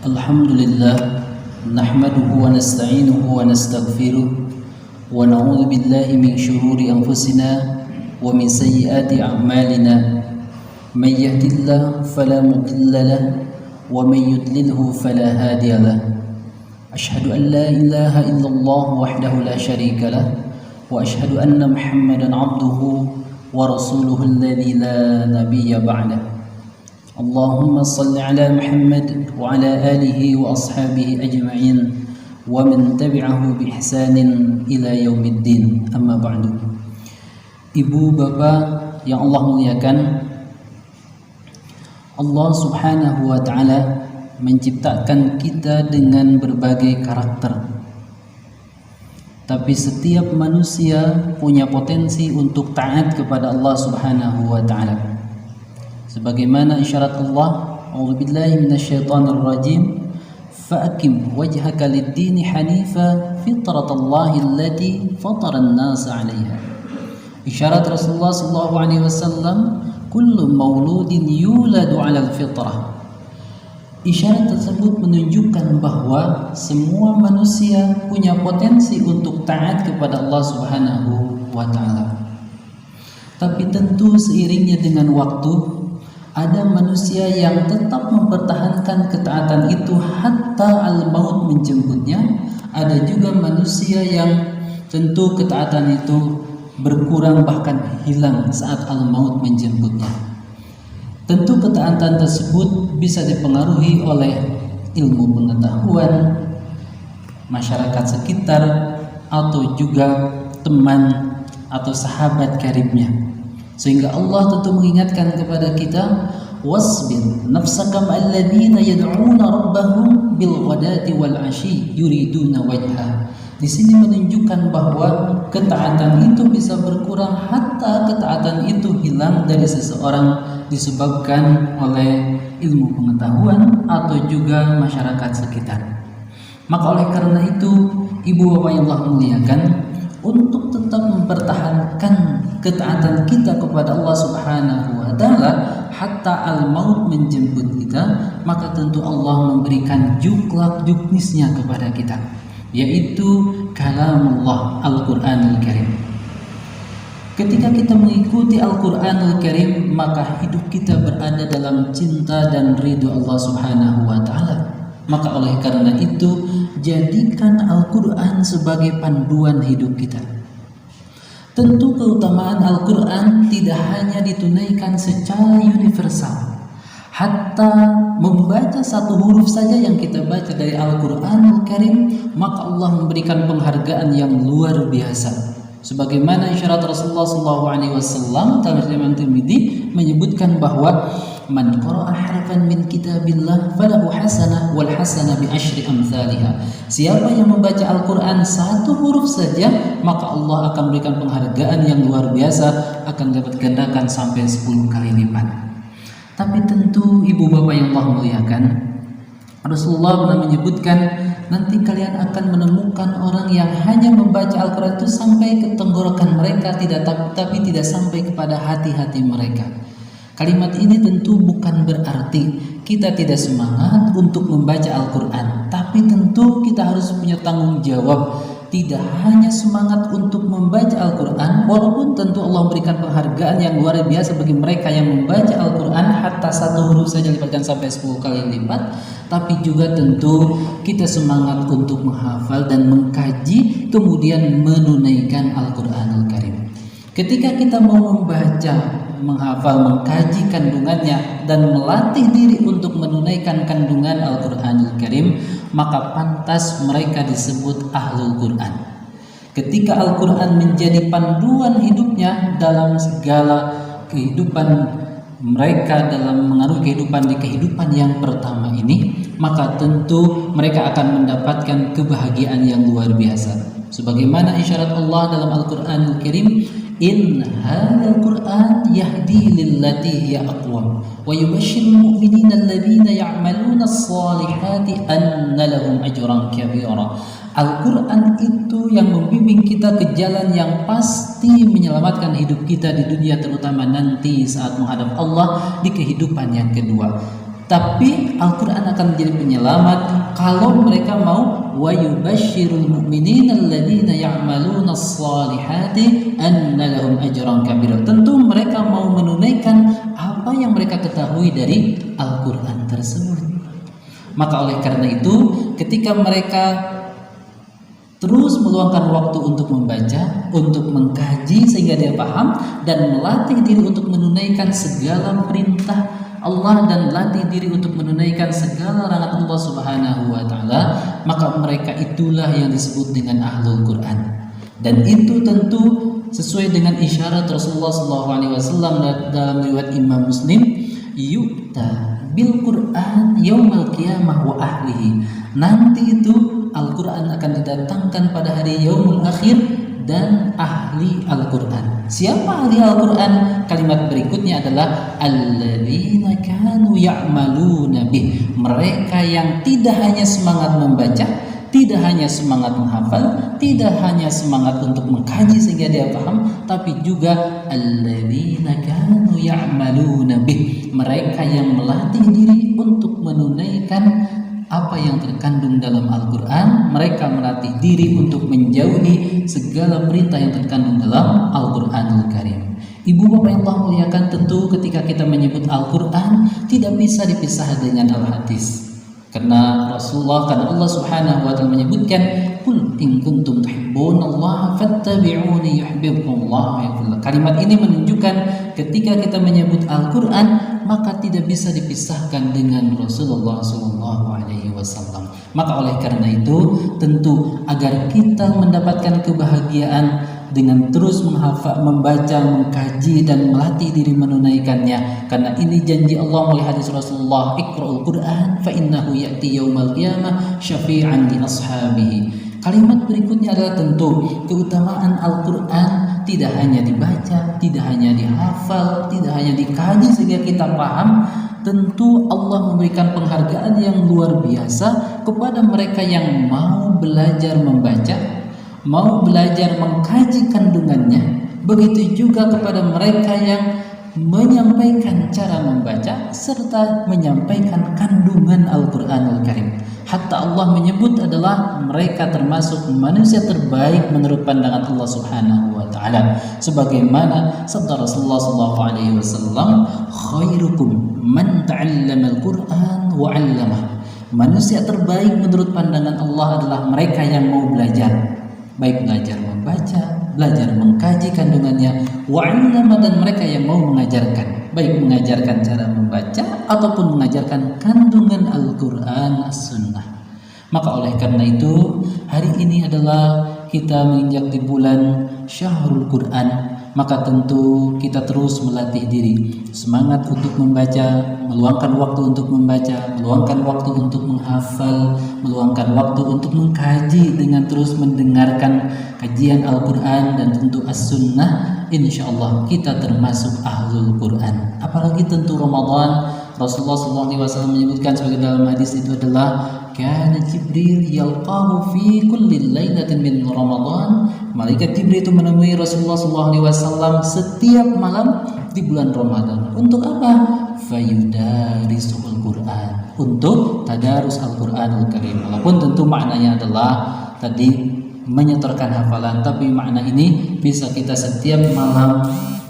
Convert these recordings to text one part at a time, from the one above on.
Alhamdulillah, nahmaduhu wa nasta'inuhu wa nastaghfiruh wa na'udzu billahi min shururi anfusina wa min sayyiati a'malina. May yahdihillahu fala mudilla lahu wa may yudlilhu fala hadiya lahu. Asyhadu an la ilaha illallah wahdahu la syarika lahu wa asyhadu anna Muhammadan 'abduhu wa rasuluhu alladzi la nabiyya ba'dahu. Allahumma salli ala Muhammad wa ala alihi wa ashabihi ajma'in wa man tabi'ahu bi ihsanin ila yaumiddin. Amma ba'du. Ibu bapak yang Allah muliakan, Allah Subhanahu wa taala menciptakan kita dengan berbagai karakter. Tapi setiap manusia punya potensi untuk taat kepada Allah Subhanahu wa taala. Sebagaimana isyarat Allah, a'udzubillahi minasyaitonir rajim, fa'akim wajhaka lid-dini hanifa fitratallahi allati fataran nasa 'alaiha. Isyarat Rasulullah sallallahu alaihi wasallam, kullu mauludin yuladu 'alal fitrah. Isyarat tersebut menunjukkan bahwa semua manusia punya potensi untuk taat kepada Allah Subhanahu wa taala. Tapi tentu seiringnya dengan waktu, ada manusia yang tetap mempertahankan ketaatan itu hatta al-maut menjemputnya. Ada juga manusia yang tentu ketaatan itu berkurang bahkan hilang saat al-maut menjemputnya. Tentu ketaatan tersebut bisa dipengaruhi oleh ilmu pengetahuan, masyarakat sekitar, atau juga teman atau sahabat karibnya. Sehingga Allah tentu mengingatkan kepada kita, wasbir nafsaka ma'al ladzina yad'una rabbahum bil ghadati wal 'ashyi yuriduna wajha. Di sini menunjukkan bahwa ketaatan itu bisa berkurang hatta ketaatan itu hilang dari seseorang disebabkan oleh ilmu pengetahuan atau juga masyarakat sekitar. Maka oleh karena itu, ibu bapak yang Allah muliakan, untuk tetap mempertahankan ketaatan kita kepada Allah Subhanahu wa taala hatta al-maut menjemput kita, maka tentu Allah memberikan juklak juknisnya kepada kita, yaitu kalamullah Al-Qur'anul Karim. Ketika kita mengikuti Al-Qur'anul Karim, maka hidup kita berada dalam cinta dan ridho Allah Subhanahu wa taala. Maka oleh karena itu, jadikan Al-Quran sebagai panduan hidup kita. Tentu keutamaan Al-Quran tidak hanya ditunaikan secara universal. Hatta membaca satu huruf saja yang kita baca dari Al-Quranul Karim, maka Allah memberikan penghargaan yang luar biasa. Sebagaimana isyarat Rasulullah SAW dalam Imam Tirmidzi menyebutkan bahwa man qara'a harfan min kitabillah falahu hasanah wal hasanah bi asyri amsalihha. Siapa yang membaca Al-Qur'an satu huruf saja, maka Allah akan berikan penghargaan yang luar biasa, akan dapat gandakan sampai 10 kali lipat. Tapi tentu ibu bapak yang Allah muliakan, Rasulullah pernah menyebutkan, nanti kalian akan menemukan orang yang hanya membaca Al-Qur'an itu sampai ke tenggorokan mereka, tapi tidak sampai kepada hati-hati mereka. Kalimat ini tentu bukan berarti kita tidak semangat untuk membaca Al-Quran, tapi tentu kita harus punya tanggung jawab, tidak hanya semangat untuk membaca Al-Quran, walaupun tentu Allah memberikan penghargaan yang luar biasa bagi mereka yang membaca Al-Quran hatta satu huruf saja dipatkan sampai 10 kali lipat, tapi juga tentu kita semangat untuk menghafal dan mengkaji, kemudian menunaikan Al-Quranul Karim. Ketika kita mau membaca, menghafal, mengkaji kandungannya, dan melatih diri untuk menunaikan kandungan Al-Quranul Karim, maka pantas mereka disebut Ahlul Quran. Ketika Al-Quran menjadi panduan hidupnya dalam segala kehidupan mereka, dalam mengaruhi kehidupan di kehidupan yang pertama ini, maka tentu mereka akan mendapatkan kebahagiaan yang luar biasa. Sebagaimana isyarat Allah dalam Al-Quranul Karim, in hadzal Qur'an yahdi lillati hiya aqwam wa yubashshirul mu'minina alladhina ya'maluna as-solihati anna lahum ajran kabira. Al-Quran itu yang membimbing kita ke jalan yang pasti menyelamatkan hidup kita di dunia, terutama nanti saat menghadap Allah di kehidupan yang kedua. Tapi Al-Quran akan menjadi penyelamat kalau mereka mau. Wa yubasyirul mu'minina alladzina ya'maluna as-salihati anna lahum ajran kabira. Tentu mereka mau menunaikan apa yang mereka ketahui dari Al-Quran tersebut. Maka oleh karena itu, ketika mereka terus meluangkan waktu untuk membaca, untuk mengkaji sehingga dia paham, dan melatih diri untuk menunaikan segala perintah Allah dan latih diri untuk menunaikan segala larangan Allah Subhanahu wa taala, maka mereka itulah yang disebut dengan ahlul Quran. Dan itu tentu sesuai dengan isyarat Rasulullah SAW dalam riwayat Imam Muslim, yu'ta bil Quran yaumal qiyamah wa ahlihi. Nanti itu Al-Quran akan didatangkan pada hari yaumul akhir dan ahli Al-Quran. Siapa ahli Al-Quran? Kalimat berikutnya adalah alladzina kanu ya'maluna bih. Mereka yang tidak hanya semangat membaca, tidak hanya semangat menghafal, tidak hanya semangat untuk mengkaji sehingga dia paham, tapi juga alladzina kanu ya'maluna bih. Mereka yang melatih diri untuk menunaikan apa yang terkandung dalam Al-Quran. Mereka melatih diri untuk menjauhi segala perintah yang terkandung dalam Al-Quranul Karim. Ibu bapak yang Allah muliakan, tentu ketika kita menyebut Al-Quran tidak bisa dipisah dengan Al-Hadis. Karena Allah Subhanahu wa taala menyebutkan, "Qul in kuntum tuhibbunallaha fattabi'uni yuhibbukumullah wa yaghfir lakum." Kalimat ini menunjukkan ketika kita menyebut Al-Quran maka tidak bisa dipisahkan dengan Rasulullah SAW. Maka oleh karena itu, tentu agar kita mendapatkan kebahagiaan dengan terus menghafal, membaca, mengkaji dan melatih diri menunaikannya. Karena ini janji Allah melalui hadis Rasulullah, "Iqra'ul Qur'an fa innahu ya'ti yaumal qiyamah syafi'an li ashabihi." Kalimat berikutnya adalah tentu keutamaan Al-Quran tidak hanya dibaca, tidak hanya dihafal, tidak hanya dikaji sehingga kita paham. Tentu Allah memberikan penghargaan yang luar biasa kepada mereka yang mau belajar membaca, mau belajar mengkaji kandungannya. Begitu juga kepada mereka yang menyampaikan cara membaca serta menyampaikan kandungan Al-Quranul Karim. Hatta Allah menyebut adalah mereka termasuk manusia terbaik menurut pandangan Allah Subhanahu wa taala. Sebagaimana sabda Rasulullah SAW, "Khairukum man ta'allama al-Qur'an wa 'allamah." Manusia terbaik menurut pandangan Allah adalah mereka yang mau belajar, baik belajar membaca, belajar mengkaji kandungannya, wa'allama, dan mereka yang mau mengajarkan, baik mengajarkan cara membaca ataupun mengajarkan kandungan Al-Quran As-Sunnah. Maka oleh karena itu, hari ini adalah kita menginjak di bulan Syahrul Quran, maka tentu kita terus melatih diri, semangat untuk membaca, meluangkan waktu untuk membaca, meluangkan waktu untuk menghafal, meluangkan waktu untuk mengkaji dengan terus mendengarkan kajian Al-Quran dan tentu As-Sunnah. InsyaAllah kita termasuk Ahlul Quran. Apalagi tentu Ramadan, Rasulullah SAW menyebutkan sebagai dalam hadis itu adalah, "Kana Jibril yalqahu fi kulli lailatin min Ramadan." Malaikat Jibril itu menemui Rasulullah SAW setiap malam di bulan Ramadan. Untuk apa? Fayudarisuhul Quran, untuk tadarus Al-Quranul Karim. Walaupun tentu maknanya adalah tadi menyetorkan hafalan, tapi makna ini bisa kita setiap malam,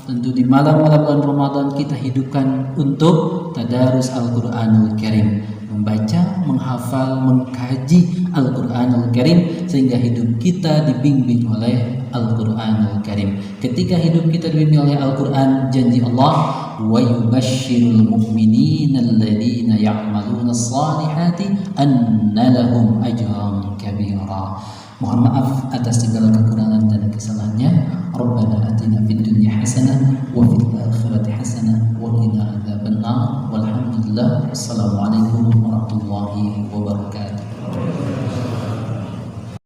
tentu di malam-malam bulan Ramadan kita hidupkan untuk tadarus Al-Quranul Karim, membaca, menghafal, mengkaji Al-Quranul Karim sehingga hidup kita dibimbing oleh Al-Quranul Karim. Ketika hidup kita dibimbing oleh Al-Quran, janji Allah, wa yubasyirul mu'minina alladzina ya'maluna as-salihati anna lahum ajran kabira. Mohon maaf atas segala kekurangan dan kesalahannya. Rabbana atina fid dunya hasanah wa fil akhirati hasanah wa qina adzabannar. Walhamdulillah. Wassalamualaikum warahmatullahi wabarakatuh.